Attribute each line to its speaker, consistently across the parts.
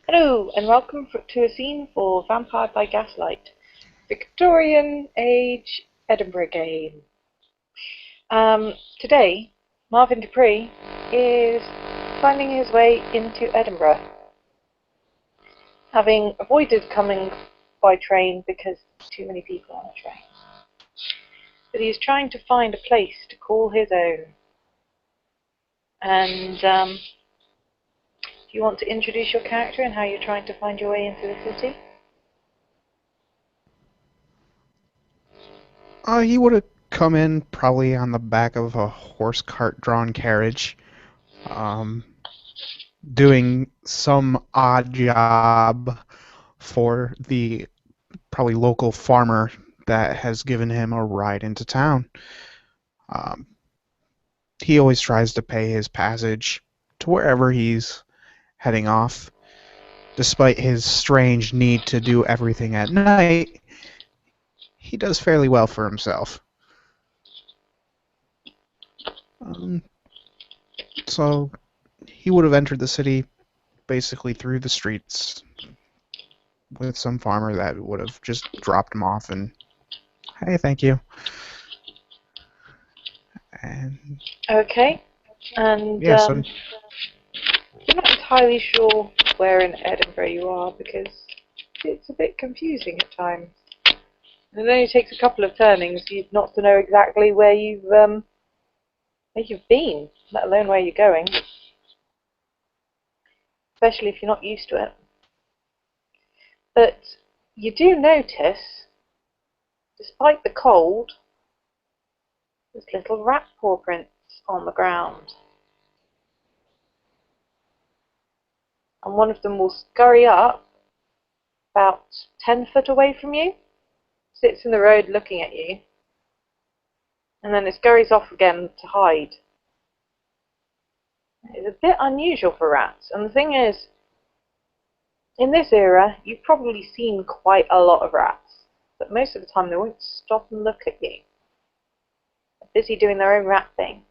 Speaker 1: Hello, and welcome to a scene for Vampire by Gaslight, Victorian Age Edinburgh game. Today, Marvin DuPree is finding his way into Edinburgh, having avoided coming by train because there's too many people on a train. But he's trying to find a place to call his own. And do you want to introduce your character and how you're trying to find your way into the city?
Speaker 2: He would have come in probably on the back of a horse cart drawn carriage, um, doing some odd job for the probably local farmer that has given him a ride into town. Um, he always tries to pay his passage to wherever he's heading off. Despite his strange need to do everything at night, he does fairly well for himself. Um, so he would have entered the city basically through the streets with some farmer that would have just dropped him off and, hey, thank you. And
Speaker 1: Okay, and
Speaker 2: yeah, so
Speaker 1: you're not entirely sure where in Edinburgh you are because it's a bit confusing at times. And it only takes a couple of turnings not to know exactly where you've been, let alone where you're going, especially if you're not used to it. But you do notice, despite the cold, there's little rat paw prints on the ground. And one of them will scurry up about 10 foot away from you, sits in the road looking at you, and then it scurries off again to hide. It's a bit unusual for rats, and the thing is, in this era, you've probably seen quite a lot of rats, but most of the time they won't stop and look at you. They're busy doing their own rat things.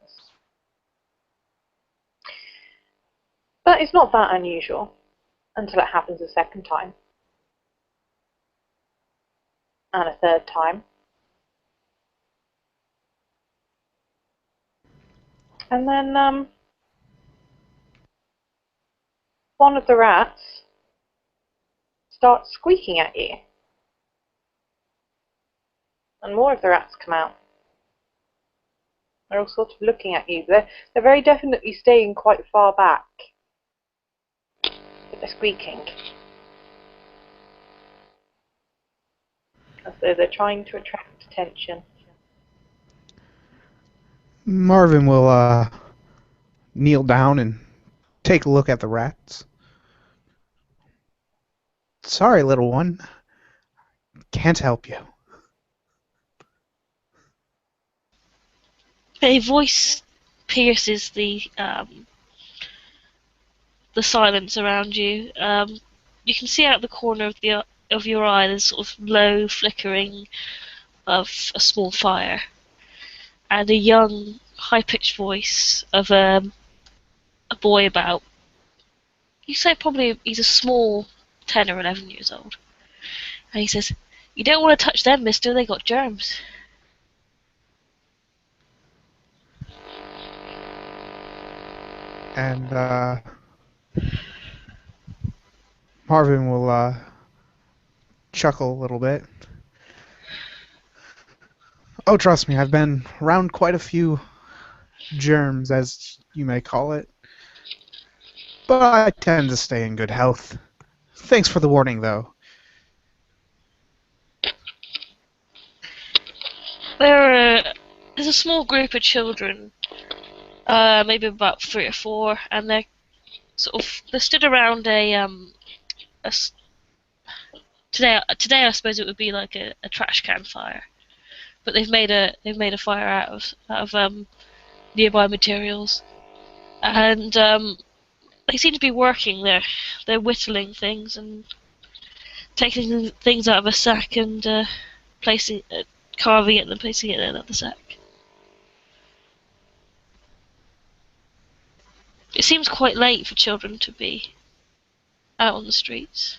Speaker 1: But it's not that unusual until it happens a second time, and a third time. And then one of the rats starts squeaking at you. And more of the rats come out. They're all sort of looking at you. They're very definitely staying quite far back. But they're squeaking. As though they're trying to attract attention.
Speaker 2: Marvin will kneel down and take a look at the rats. Sorry, little one. Can't help you.
Speaker 3: A voice pierces the silence around you. You can see out the corner of your eye there's sort of low flickering of a small fire, and a young, high-pitched voice of a boy about, you say probably he's a small 10 or 11 years old, and he says, "You don't want to touch them, mister. They got germs."
Speaker 2: And Marvin will chuckle a little bit. Oh, trust me, I've been around quite a few germs, as you may call it. But I tend to stay in good health. Thanks for the warning, though.
Speaker 3: There's a small group of children, maybe about 3 or 4, and they're stood around a today I suppose it would be like a trash can fire, but they've made a fire out of nearby materials, and they seem to be working there. They're whittling things and taking things out of a sack and carving it and then placing it in another sack. It seems quite late for children to be out on the streets.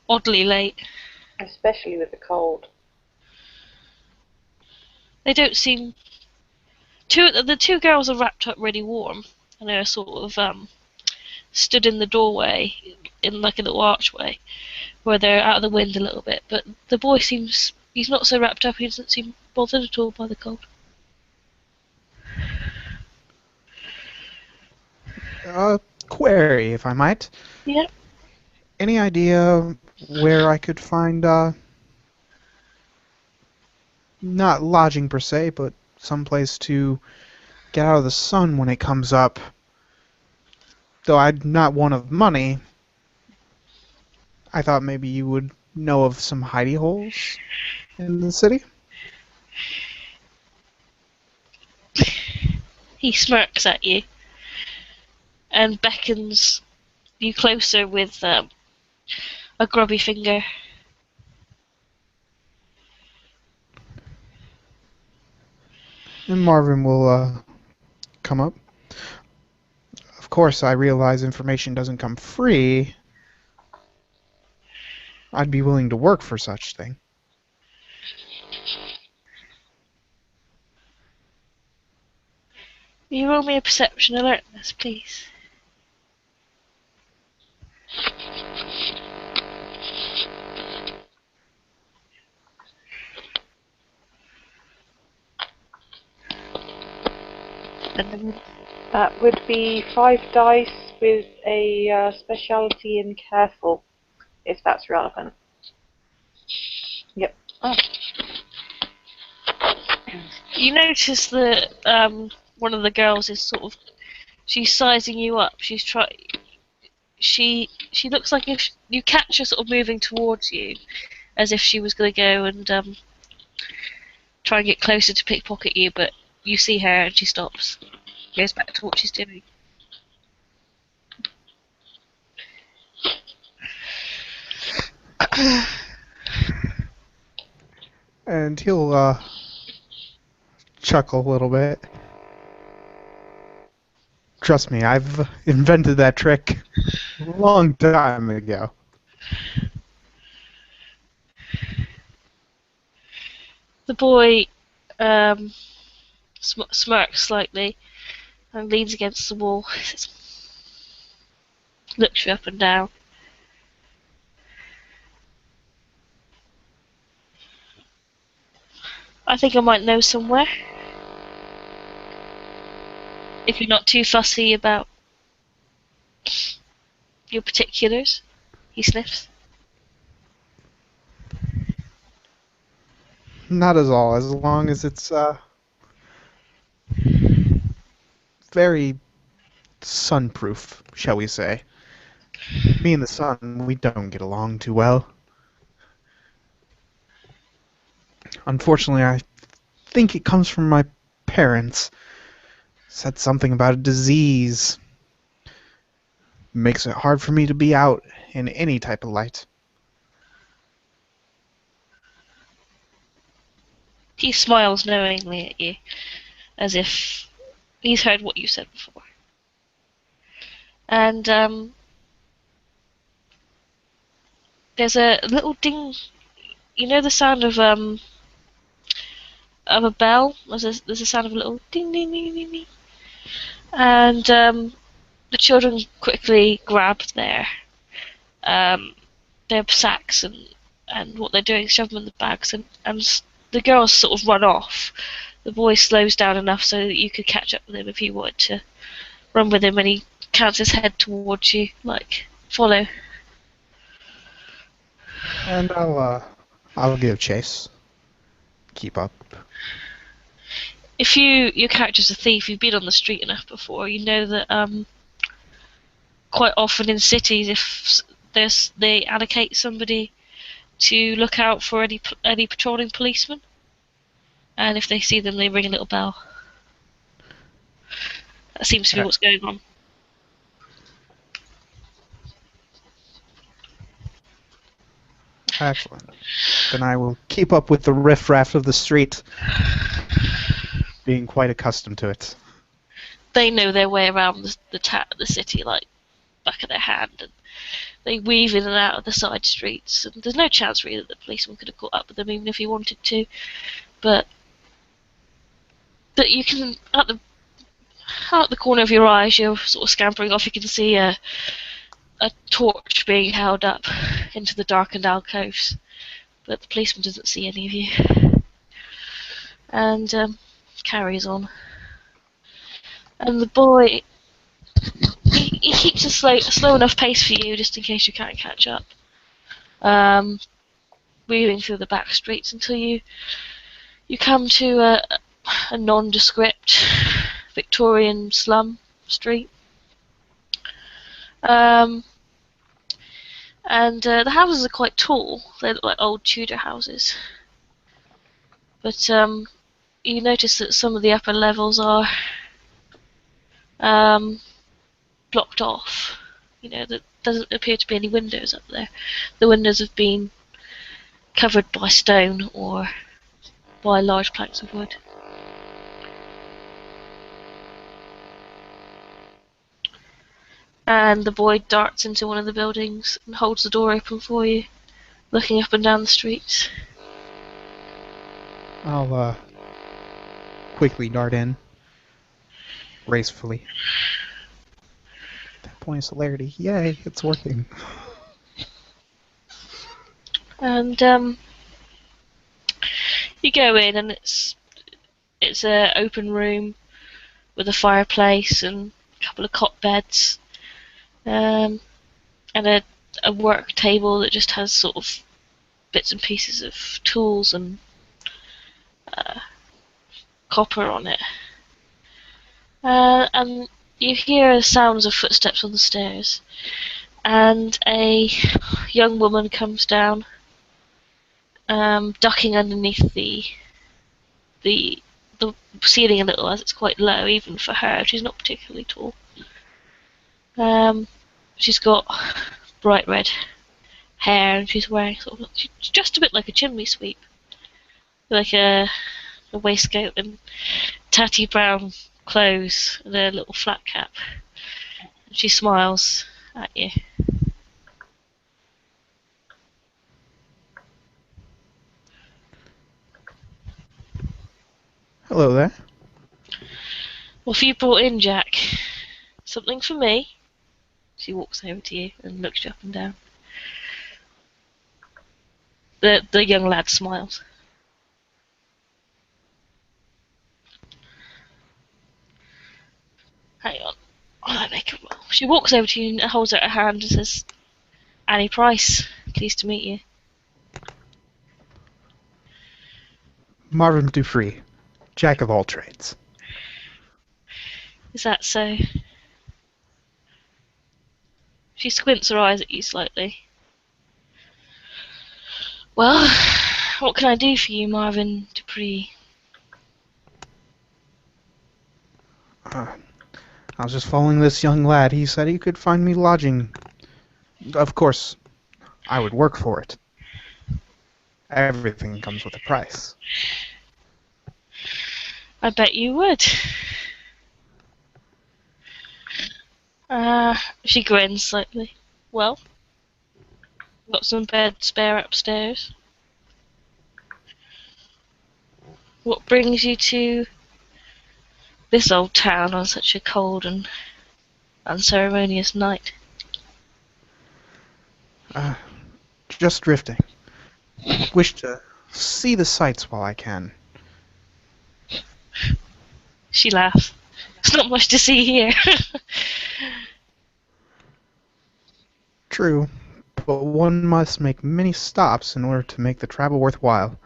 Speaker 3: Oddly late.
Speaker 1: Especially with the cold.
Speaker 3: They don't seem... The two girls are wrapped up really warm, and they're sort of stood in the doorway, in like a little archway, where they're out of the wind a little bit, but the boy seems... he's not so wrapped up, he doesn't seem bothered at all by the cold.
Speaker 2: Query, if I might.
Speaker 3: Yeah.
Speaker 2: Any idea where I could find, not lodging per se, but someplace to get out of the sun when it comes up? Though I'm not one of money, I thought maybe you would know of some hidey holes in the city.
Speaker 3: He smirks at you and beckons you closer with a grubby finger.
Speaker 2: And Marvin will come up. Of course, I realize information doesn't come free. I'd be willing to work for such thing.
Speaker 3: Will you roll me a perception alertness, please?
Speaker 1: That would be 5 dice with a speciality in careful, if that's relevant. Yep. Oh.
Speaker 3: You notice that one of the girls is sort of... she's sizing you up. She's she looks like if you catch her sort of moving towards you, as if she was going to go and try and get closer to pickpocket you, but you see her and she stops. Goes back to what she's doing.
Speaker 2: And he'll chuckle a little bit. Trust me, I've invented that trick a long time ago.
Speaker 3: The boy smirks slightly and leans against the wall. Looks you up and down. I think I might know somewhere. If you're not too fussy about your particulars, he sniffs.
Speaker 2: Not as long as it's very sunproof, shall we say. Me and the sun, we don't get along too well. Unfortunately, I think it comes from my parents. Said something about a disease. Makes it hard for me to be out in any type of light.
Speaker 3: He smiles knowingly at you, as if he's heard what you said before. And there's a little ding. You know the sound of a bell? There's a sound of a little ding ding ding ding ding. And the children quickly grab their sacks and what they're doing is shove them in the bags, and the girls sort of run off. The boy slows down enough so that you could catch up with him if you wanted to run with him, and he counts his head towards you, like, follow.
Speaker 2: And I'll give chase. Keep up.
Speaker 3: If your character's a thief, you've been on the street enough before, you know that quite often in cities, if they allocate somebody to look out for any patrolling policemen, and if they see them, they ring a little bell. That seems to be what's going on.
Speaker 2: Excellent. Then I will keep up with the riffraff of the street, being quite accustomed to it.
Speaker 3: They know their way around the city like back of their hand, and they weave in and out of the side streets. And there's no chance really that the policeman could have caught up with them even if he wanted to. But you can, out the corner of your eyes, you're sort of scampering off. You can see a torch being held up into the darkened alcoves, but the policeman doesn't see any of you, and carries on. And the boy, he keeps a slow enough pace for you, just in case you can't catch up. Weaving through the back streets until you come to a nondescript Victorian slum street. And the houses are quite tall. They look like old Tudor houses. But you notice that some of the upper levels are blocked off. There doesn't appear to be any windows up there. The windows have been covered by stone or by large planks of wood. And the boy darts into one of the buildings and holds the door open for you, looking up and down the streets.
Speaker 2: I'll quickly dart in, gracefully. That point of celerity, yay, it's working.
Speaker 3: And you go in, and it's an open room with a fireplace and a couple of cot beds, and a work table that just has sort of bits and pieces of tools and copper on it. And you hear sounds of footsteps on the stairs, and a young woman comes down, ducking underneath the ceiling a little, as it's quite low even for her. She's not particularly tall. She's got bright red hair, and she's wearing she's just a bit like a chimney sweep, like a waistcoat and tatty brown clothes and a little flat cap. And she smiles at you.
Speaker 2: Hello there.
Speaker 3: What have you brought in, Jack? Something for me? She walks over to you and looks you up and down. The young lad smiles. Hang on. I make a roll. She walks over to you and holds out her hand and says, "Annie Price, pleased to meet you."
Speaker 2: Marvin DuPree, jack of all trades.
Speaker 3: Is that so? She squints her eyes at you slightly. Well, what can I do for you, Marvin DuPree?
Speaker 2: I was just following this young lad. He said he could find me lodging. Of course, I would work for it. Everything comes with a price.
Speaker 3: I bet you would. She grins slightly. Well, got some bed spare upstairs. What brings you to this old town on such a cold and unceremonious night?
Speaker 2: Just drifting. Wish to see the sights while I can.
Speaker 3: She laughs. There's not much to see here.
Speaker 2: True, but one must make many stops in order to make the travel worthwhile.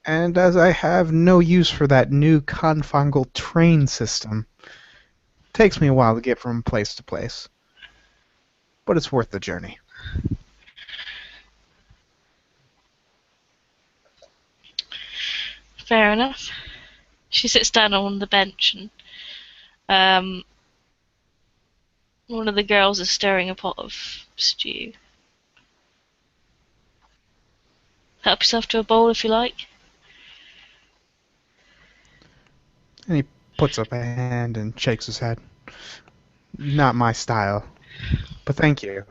Speaker 2: And as I have no use for that new confangled train system, it takes me a while to get from place to place. But it's worth the journey.
Speaker 3: Fair enough. She sits down on the bench, and one of the girls is stirring a pot of stew. Help yourself to a bowl if you like.
Speaker 2: And he puts up a hand and shakes his head. Not my style. But thank you.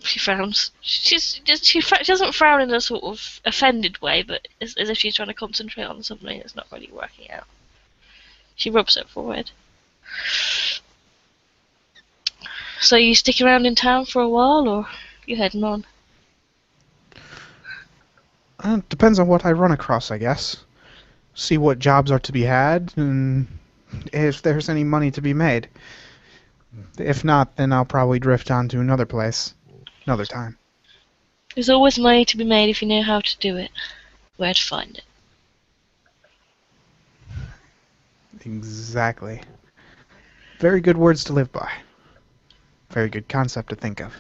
Speaker 3: She frowns. She doesn't frown in a sort of offended way, but as if she's trying to concentrate on something that's not really working out. She rubs her forehead. So you stick around in town for a while, or you heading on?
Speaker 2: Depends on what I run across, I guess. See what jobs are to be had, and if there's any money to be made. If not, then I'll probably drift on to another place, another time.
Speaker 3: There's always money to be made if you know how to do it. Where to find it.
Speaker 2: Exactly. Very good words to live by. Very good concept to think of.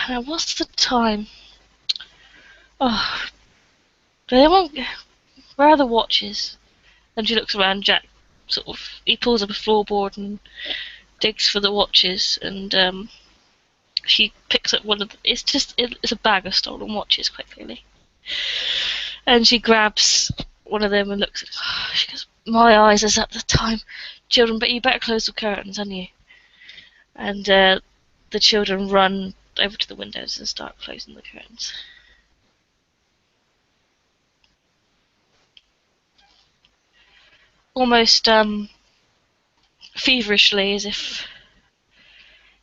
Speaker 3: Now, what's the time? Oh, they won't. Where are the watches? Then she looks around. Jack he pulls up a floorboard and digs for the watches, and she picks up one of the, it's a bag of stolen watches quickly, and she grabs one of them and looks at it. She goes, "My eyes is at the time, children, but you better close the curtains, haven't you?" And the children run over to the windows and start closing the curtains. Almost feverishly, as if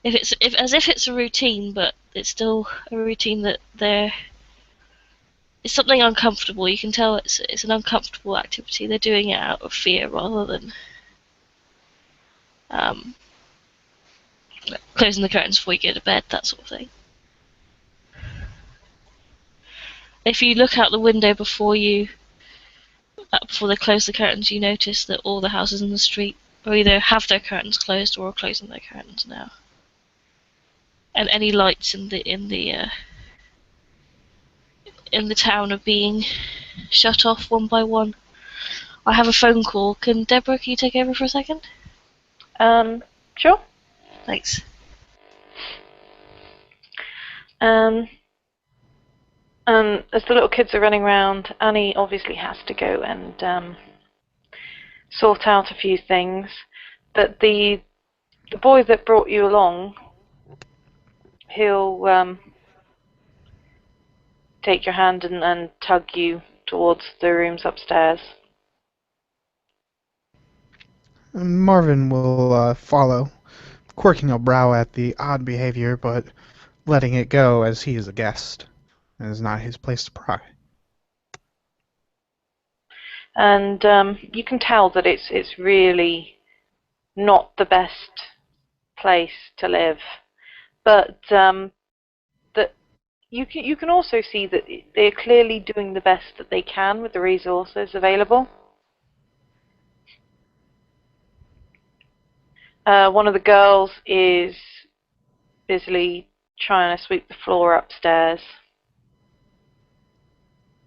Speaker 3: it's a routine, but it's still a routine that it's something uncomfortable. You can tell it's an uncomfortable activity. They're doing it out of fear rather than um, closing the curtains before you go to bed, that sort of thing. If you look out the window before they close the curtains, you notice that all the houses in the street are either have their curtains closed or are closing their curtains now. And any lights in the town are being shut off one by one. I have a phone call. Can you take over for a second?
Speaker 1: Sure.
Speaker 3: Thanks.
Speaker 1: As the little kids are running around, Annie obviously has to go and sort out a few things. But the boy that brought you along, he'll take your hand and tug you towards the rooms upstairs.
Speaker 2: Marvin will follow, quirking a brow at the odd behavior, but letting it go as he is a guest. It is not his place to pry.
Speaker 1: And you can tell that it's really not the best place to live, but that you can also see that they're clearly doing the best that they can with the resources available. One of the girls is busily trying to sweep the floor upstairs.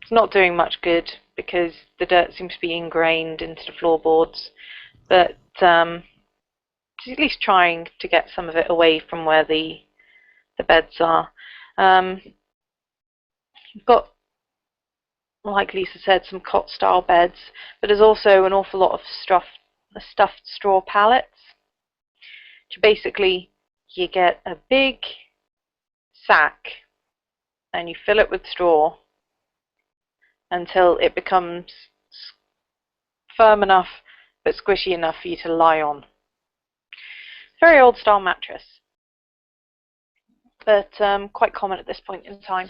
Speaker 1: It's not doing much good because the dirt seems to be ingrained into the floorboards, but she's at least trying to get some of it away from where the beds are. You've got, like Lisa said, some cot-style beds, but there's also an awful lot of stuffed straw pallets. So basically, you get a big sack and you fill it with straw until it becomes firm enough but squishy enough for you to lie on. Very old style mattress, but quite common at this point in time.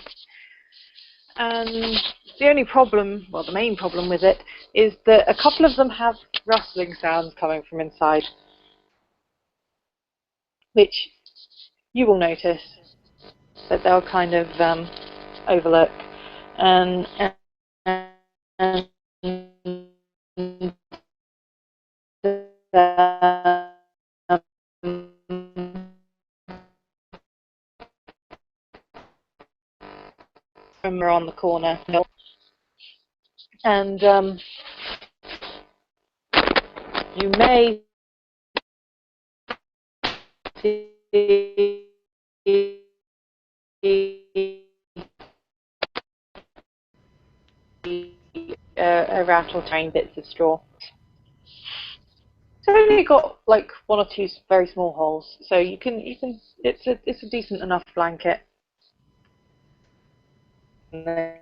Speaker 1: And the only problem, well, the main problem with it is that a couple of them have rustling sounds coming from inside, which you will notice that they'll kind of overlook. And on the corner, and you may see a rat or tearing bits of straw. It's only got like one or two very small holes, so you can it's a decent enough blanket. And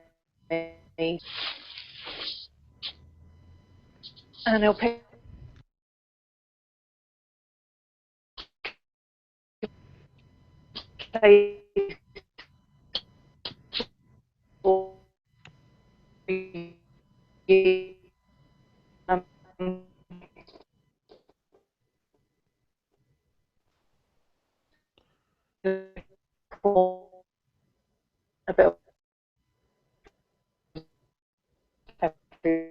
Speaker 1: he'll pick a um, a bit of everything.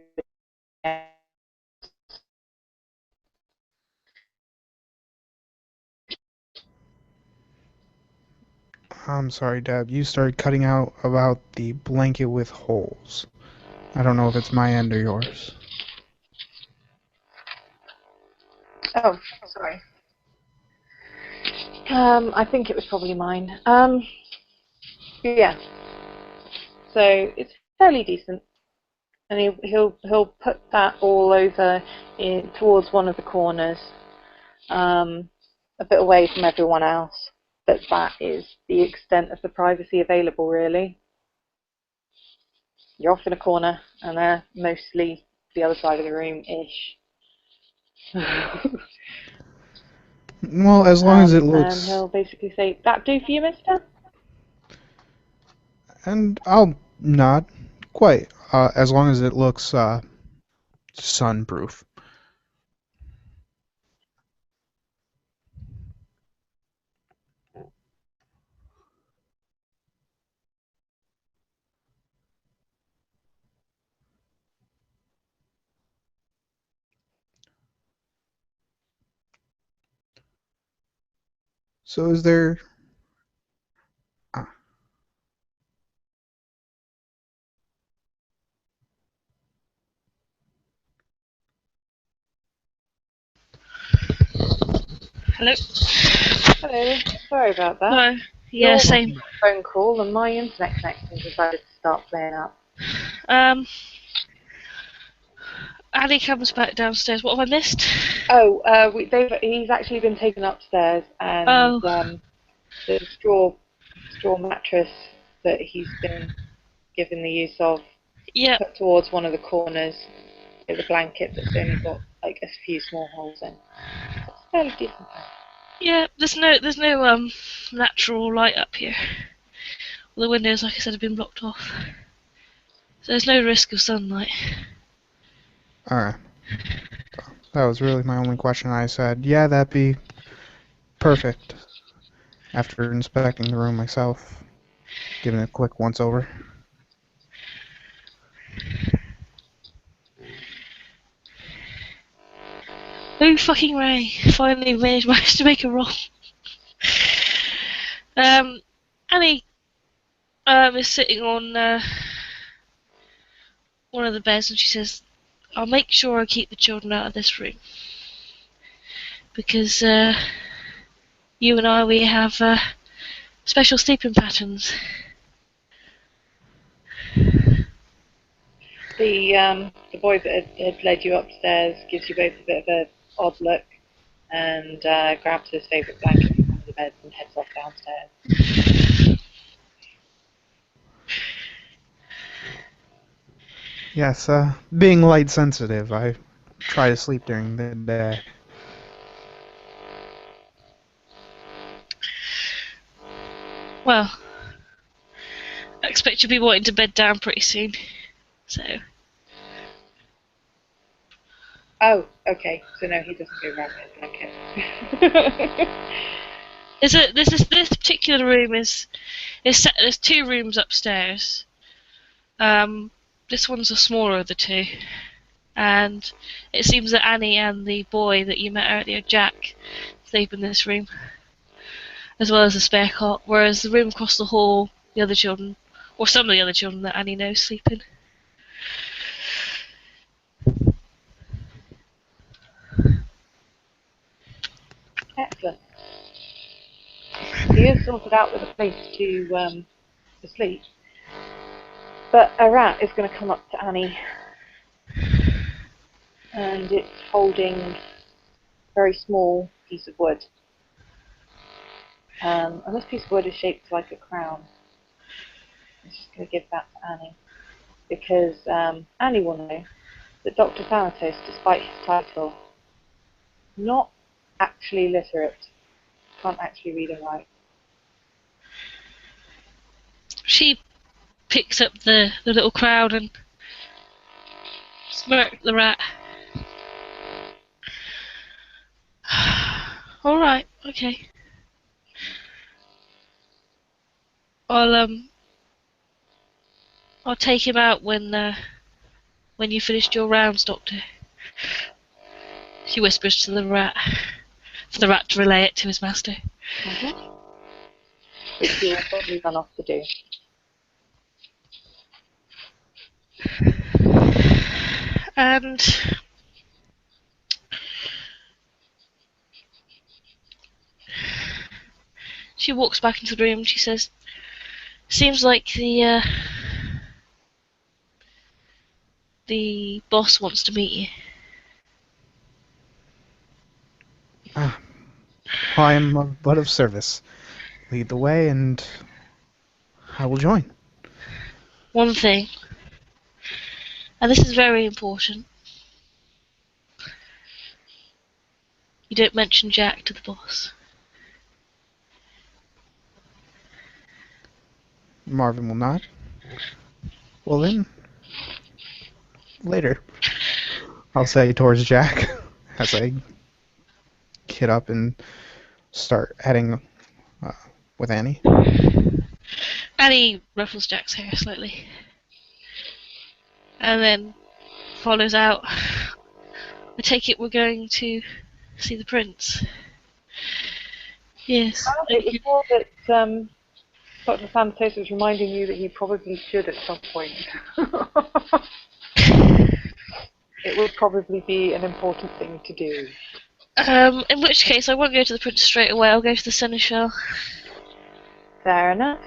Speaker 2: I'm sorry, Deb. You started cutting out about the blanket with holes. I don't know if it's my end or yours.
Speaker 1: Oh, sorry. I think it was probably mine. Yeah. So it's fairly decent, and he'll put that all over towards one of the corners, a bit away from everyone else. But that is the extent of the privacy available, really. You're off in a corner, and they're mostly the other side of the room-ish.
Speaker 2: Well, as long as it
Speaker 1: And
Speaker 2: looks...
Speaker 1: he'll basically say, "That do for you, mister?"
Speaker 2: And I'll nod. Quite. As long as it looks sunproof. So is there...
Speaker 3: Hello?
Speaker 1: Hello. Sorry about that.
Speaker 3: No. Yeah,
Speaker 1: Your
Speaker 3: same.
Speaker 1: phone call and my internet connection decided to start playing up.
Speaker 3: Ali comes back downstairs. What have I missed?
Speaker 1: Oh, he's actually been taken upstairs, and the straw mattress that he's been given the use of
Speaker 3: Yeah.
Speaker 1: put towards one of the corners with a blanket that's only got like a few small holes in. It's fairly decent.
Speaker 3: Yeah, there's no natural light up here. All the windows, like I said, have been blocked off. So there's no risk of sunlight.
Speaker 2: Alright. That was really my only question. I said, yeah, that'd be perfect. After inspecting the room myself, giving it a quick once-over.
Speaker 3: Oh, fucking Ray. Finally managed to make a roll. Annie is sitting on one of the beds and she says, "I'll make sure I keep the children out of this room. Because you and I, we have special sleeping patterns."
Speaker 1: The boy that had led you upstairs gives you both a bit of an odd look and grabs his favourite blanket from one of the beds and heads off downstairs.
Speaker 2: Yes, being light sensitive, I try to sleep during the day.
Speaker 3: Well, I expect you'll be wanting to bed down pretty soon. So.
Speaker 1: Oh, okay. So no, he doesn't go grab his blanket.
Speaker 3: This particular room is set. There's two rooms upstairs. This one's the smaller of the two, and it seems that Annie and the boy that you met earlier, Jack, sleep in this room, as well as the spare cot. Whereas the room across the hall, the other children, or some of the other children that Annie knows, sleep in.
Speaker 1: Excellent. He is sorted out with a place to sleep, but a rat is going to come up to Annie and it's holding a very small piece of wood. And this piece of wood is shaped like a crown. I'm just going to give that to Annie, because Annie will know that Dr. Thanatos, despite his title, not actually literate, can't actually read and write.
Speaker 3: She picks up the little crown and smirks at the rat. All right, okay. I'll take him out when you finished your rounds, Doctor. She whispers to the rat, for the rat to relay it to his master.
Speaker 1: Which he will probably run off to do.
Speaker 3: And she walks back into the room and she says, "Seems like the boss wants to meet you."
Speaker 2: I am but of service. Lead the way, and I will join.
Speaker 3: One thing, and this is very important. You don't mention Jack to the boss.
Speaker 2: Marvin will nod. Well then, later. I'll say towards Jack as I get up and start heading with Annie.
Speaker 3: Annie ruffles Jack's hair slightly. And then follows out. I take it we're going to see the prince. Yes.
Speaker 1: It was more that Dr. Thanatos was reminding you that he probably should at some point. It would probably be an important thing to do.
Speaker 3: In which case, I won't go to the prince straight away. I'll go to the seneschal.
Speaker 1: Fair enough.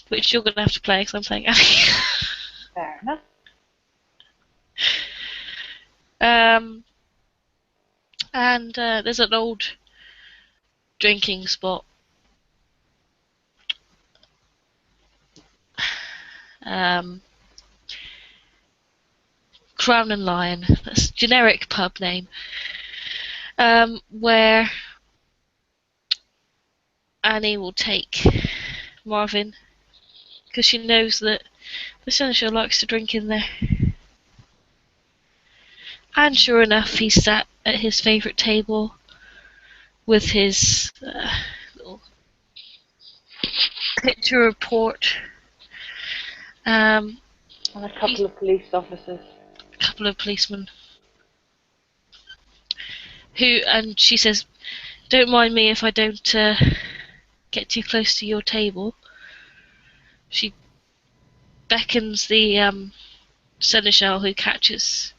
Speaker 3: Which you're going to have to play because I'm playing Annie.
Speaker 1: Fair enough.
Speaker 3: And there's an old drinking spot. Crown and Lion. That's a generic pub name. Where Annie will take Marvin because she knows that the senator likes to drink in there. And sure enough, he's sat at his favourite table with his little picture of port.
Speaker 1: And a couple of police officers.
Speaker 3: A couple of policemen. And she says, "Don't mind me if I don't get too close to your table." She beckons the seneschal who tries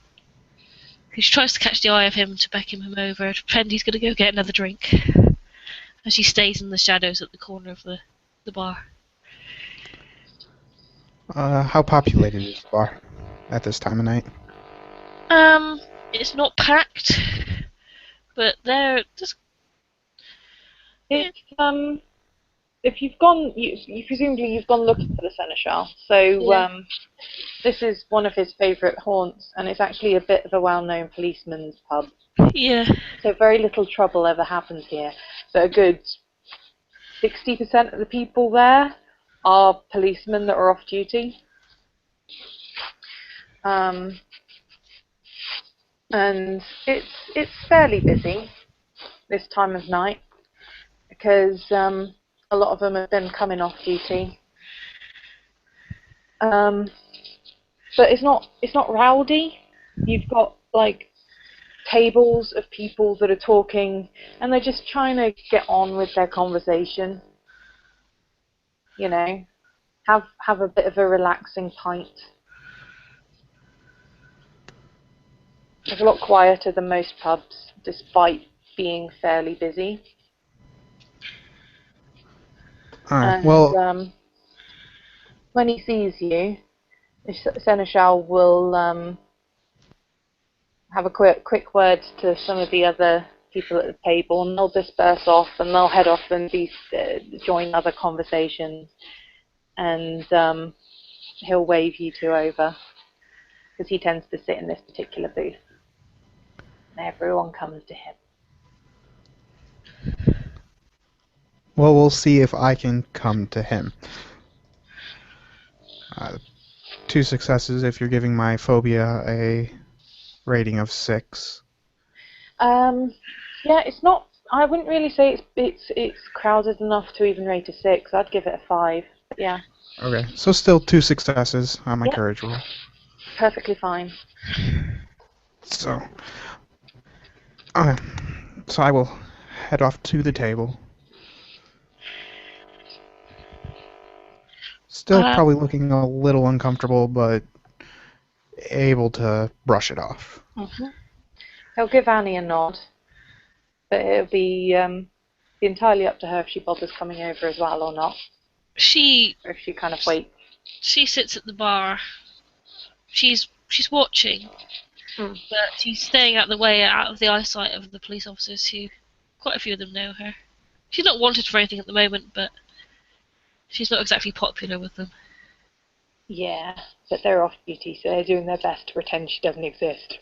Speaker 3: to catch the eye of him to beckon him over, to pretend he's going to go get another drink. And she stays in the shadows at the corner of the bar.
Speaker 2: How populated is the bar at this time of night?
Speaker 3: It's not packed, but they're just...
Speaker 1: It's, if you've gone, you presumably you've gone looking for the seneschal. So
Speaker 3: Yeah.
Speaker 1: this is one of his favourite haunts, and it's actually a bit of a well-known policeman's pub.
Speaker 3: Yeah.
Speaker 1: So very little trouble ever happens here. So a good 60% of the people there are policemen that are off duty. And it's fairly busy this time of night because a lot of them have been coming off duty. But it's not rowdy. You've got like tables of people that are talking and they're just trying to get on with their conversation. You know, have a bit of a relaxing pint. It's a lot quieter than most pubs, despite being fairly busy.
Speaker 2: Alright,
Speaker 1: And
Speaker 2: well,
Speaker 1: when he sees you, The Seneschal will have a quick word to some of the other people at the table, and they'll disperse off, and they'll head off and join other conversations, and he'll wave you two over, because he tends to sit in this particular booth. And everyone comes to him.
Speaker 2: Well, we'll see if I can come to him. 2 successes if you're giving my phobia a rating of 6.
Speaker 1: Yeah, it's not. I wouldn't really say it's crowded enough to even rate a 6. I'd give it a 5. But yeah.
Speaker 2: Okay, so still 2 successes on my
Speaker 1: Yep.
Speaker 2: courage roll.
Speaker 1: Perfectly fine.
Speaker 2: So, okay, so I will head off to the table. Still probably looking a little uncomfortable, but able to brush it off.
Speaker 1: Mm-hmm. He'll give Annie a nod, but it'll be entirely up to her if she bothers coming over as well or not. Or if she kind of waits.
Speaker 3: She sits at the bar. She's watching, but she's staying out of the eyesight of the police officers, who, quite a few of them know her. She's not wanted for anything at the moment, but she's not exactly popular with them.
Speaker 1: Yeah, but they're off duty, so they're doing their best to pretend she doesn't exist.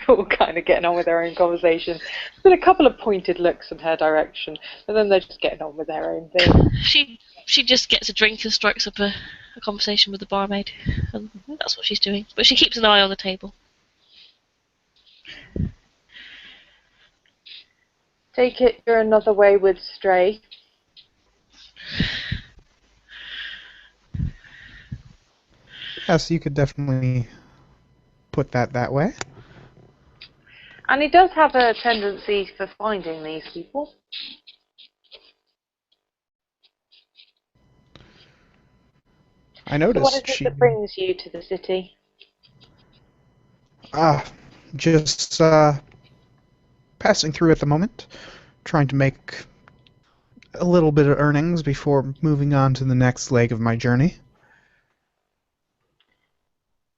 Speaker 1: All kind of getting on with their own conversation. There's been a couple of pointed looks in her direction, but then they're just getting on with their own thing.
Speaker 3: She just gets a drink and strikes up a conversation with the barmaid, and that's what she's doing. But she keeps an eye on the table.
Speaker 1: Take it you're another wayward stray.
Speaker 2: Yes, you could definitely put that way.
Speaker 1: And he does have a tendency for finding these people.
Speaker 2: I noticed.
Speaker 1: So what is it that brings you to the city?
Speaker 2: Just passing through at the moment, trying to make a little bit of earnings before moving on to the next leg of my journey.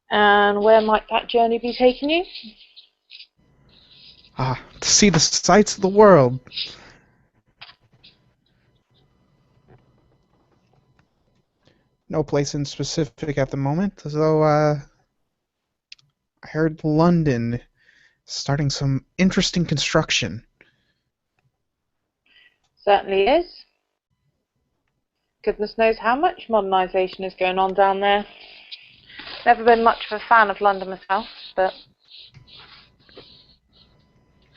Speaker 1: And where might that journey be taking you?
Speaker 2: To see the sights of the world. No place in specific at the moment, though I heard London starting some interesting construction.
Speaker 1: Certainly is. Goodness knows how much modernisation is going on down there. Never been much of a fan of London myself, but...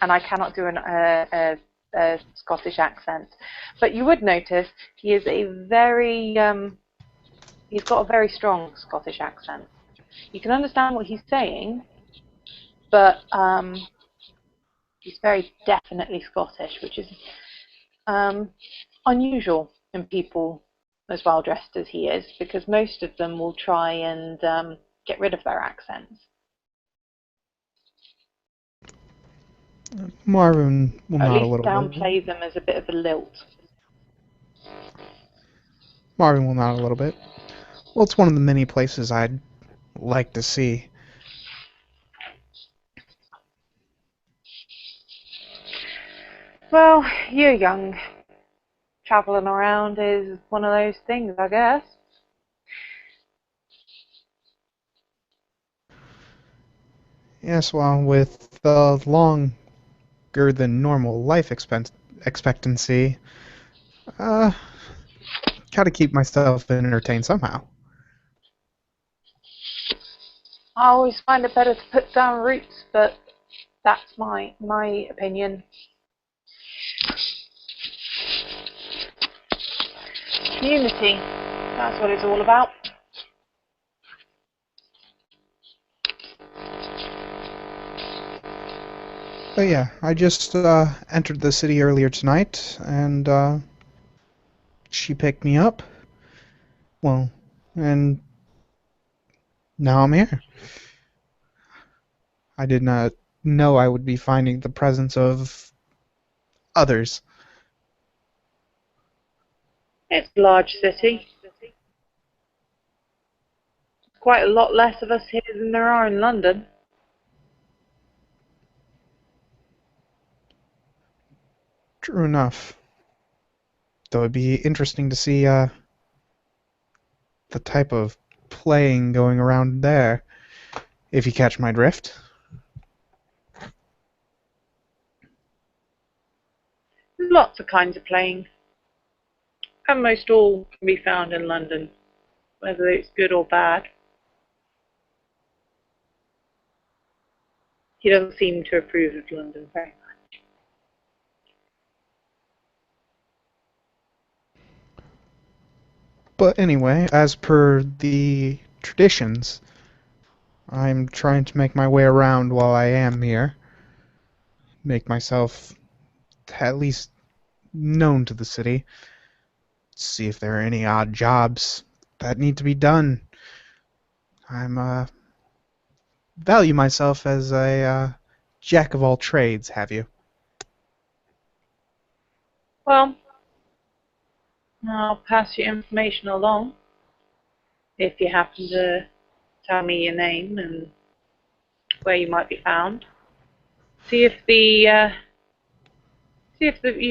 Speaker 1: And I cannot do a Scottish accent. But you would notice he is he's got a very strong Scottish accent. You can understand what he's saying, but he's very definitely Scottish, which is unusual in people as well dressed as he is, because most of them will try and get rid of their accents.
Speaker 2: Marvin will nod a little bit.
Speaker 1: At least downplay them as a bit of a lilt.
Speaker 2: Marvin will nod a little bit. Well, it's one of the many places I'd like to see.
Speaker 1: Well, you're young. Travelling around is one of those things, I guess.
Speaker 2: Yes, well, with the longer than normal life expectancy, gotta keep myself entertained somehow.
Speaker 1: I always find it better to put down roots, but that's my opinion. Community, that's what it's all about.
Speaker 2: But yeah, I just entered the city earlier tonight, and she picked me up. Well, and now I'm here. I did not know I would be finding the presence of others.
Speaker 1: It's a large city. Quite a lot less of us here than there are in London.
Speaker 2: True enough. Though it'd be interesting to see the type of playing going around there, if you catch my drift.
Speaker 1: Lots of kinds of playing. And most all can be found in London, whether it's good or bad. He doesn't seem to approve of London very much.
Speaker 2: But anyway, as per the traditions, I'm trying to make my way around while I am here. Make myself at least known to the city. See if there are any odd jobs that need to be done. I'm value myself as a jack of all trades, have you?
Speaker 1: Well, I'll pass your information along if you happen to tell me your name and where you might be found. See if you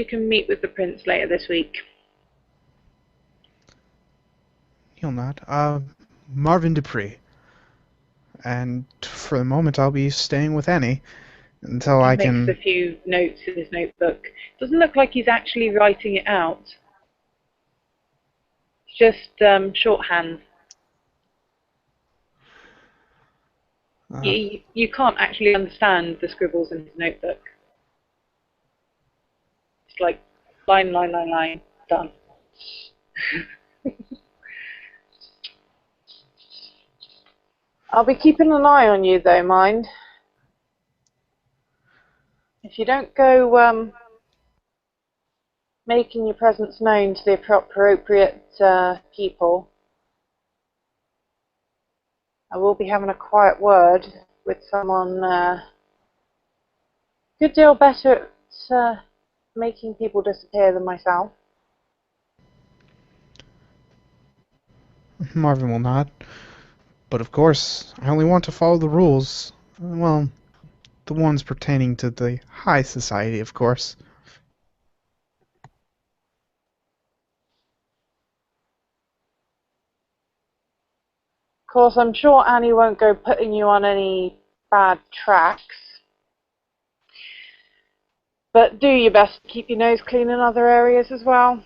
Speaker 1: can meet with the prince later this week.
Speaker 2: He'll not. Marvin DuPree. And for the moment, I'll be staying with Annie until
Speaker 1: He
Speaker 2: I
Speaker 1: makes a
Speaker 2: can.
Speaker 1: few notes in his notebook. Doesn't look like he's actually writing it out. It's just shorthand. You can't actually understand the scribbles in his notebook. It's like line, line, line, line, done. I'll be keeping an eye on you though, mind. If you don't go making your presence known to the appropriate people, I will be having a quiet word with someone a good deal better at making people disappear than myself.
Speaker 2: Marvin will not. But of course, I only want to follow the rules. Well, the ones pertaining to the high society, of course.
Speaker 1: Of course, I'm sure Annie won't go putting you on any bad tracks. But do your best to keep your nose clean in other areas as well.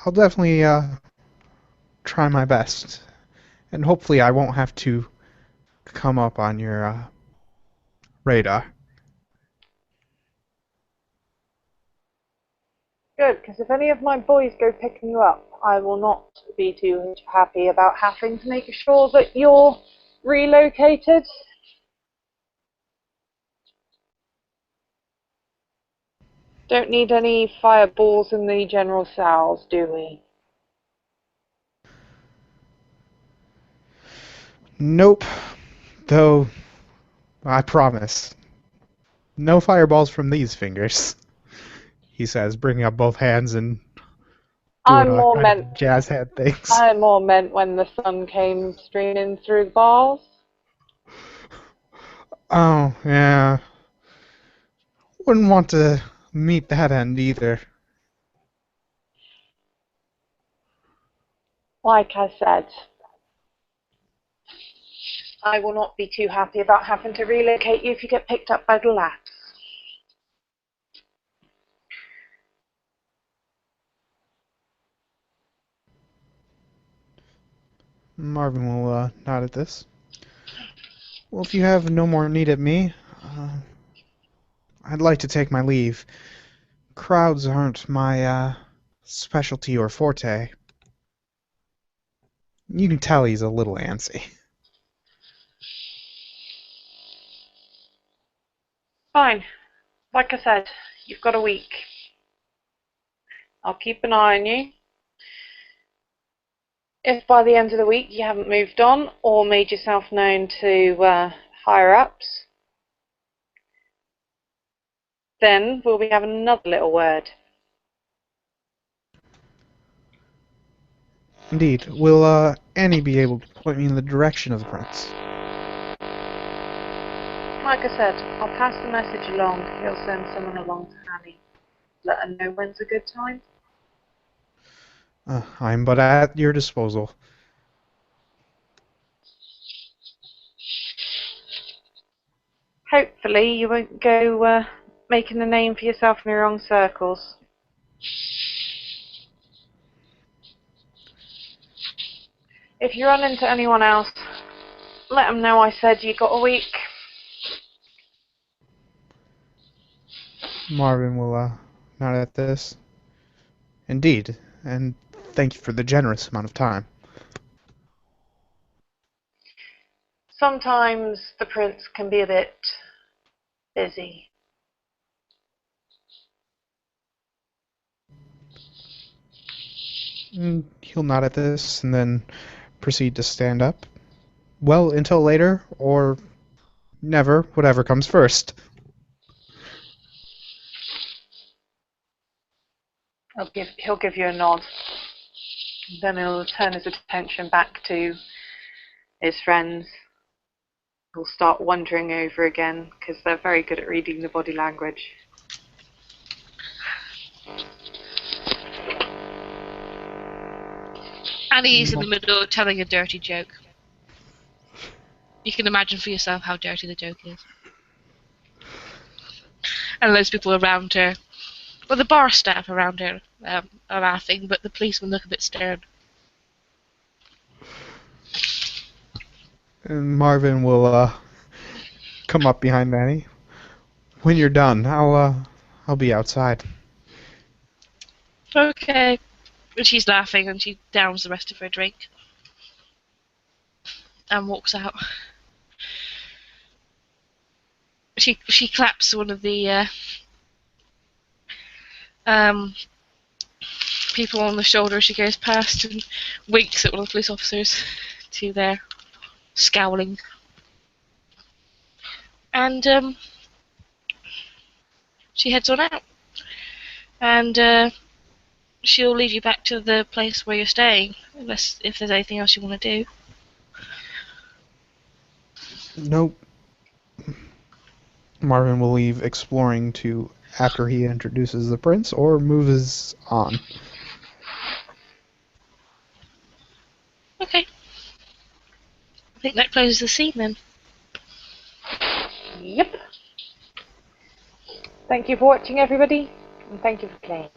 Speaker 2: I'll definitely try my best. And hopefully I won't have to come up on your radar.
Speaker 1: Good, because if any of my boys go picking you up, I will not be too happy about having to make sure that you're relocated. Don't need any fireballs in the general cells, do we?
Speaker 2: Nope. Though, I promise. No fireballs from these fingers, he says, bringing up both hands and doing
Speaker 1: I'm
Speaker 2: all
Speaker 1: more
Speaker 2: kind
Speaker 1: meant
Speaker 2: of jazz hand things.
Speaker 1: I more meant when the sun came streaming through the bars.
Speaker 2: Oh, yeah. Wouldn't want to meet that end either.
Speaker 1: Like I said, I will not be too happy about having to relocate you if you get picked up by the laps.
Speaker 2: Marvin will nod at this. Well, if you have no more need at me, I'd like to take my leave. Crowds aren't my specialty or forte. You can tell he's a little antsy.
Speaker 1: Fine. Like I said, you've got a week. I'll keep an eye on you. If by the end of the week you haven't moved on or made yourself known to higher ups, then we'll be having another little word.
Speaker 2: Indeed. Will Annie be able to point me in the direction of the prince?
Speaker 1: Like I said, I'll pass the message along. He'll send someone along to Annie. Let her know when's a good time.
Speaker 2: I'm but at your disposal.
Speaker 1: Hopefully you won't go making a name for yourself in the wrong circles. If you run into anyone else, let them know I said you got a week.
Speaker 2: Marvin will nod at this. Indeed, and thank you for the generous amount of time.
Speaker 1: Sometimes the prince can be a bit busy.
Speaker 2: He'll nod at this and then proceed to stand up. Well, until later, or never, whatever comes first.
Speaker 1: He'll give you a nod. Then he'll turn his attention back to his friends. He'll start wondering over again because they're very good at reading the body language.
Speaker 3: Annie's in the middle of telling a dirty joke. You can imagine for yourself how dirty the joke is. And those people around her, well, the bar staff around her are laughing, but the policemen look a bit stern.
Speaker 2: And Marvin will come up behind Annie. When you're done, I'll be outside.
Speaker 3: Okay. And she's laughing and she downs the rest of her drink. And walks out. She claps one of the people on the shoulder as she goes past and winks at one of the police officers to their scowling. And she heads on out. And she'll lead you back to the place where you're staying, unless if there's anything else you want to do.
Speaker 2: Nope. Marvin will leave exploring to after he introduces the prince or moves on.
Speaker 3: Okay. I think that closes the scene then.
Speaker 1: Yep. Thank you for watching, everybody, and thank you for playing.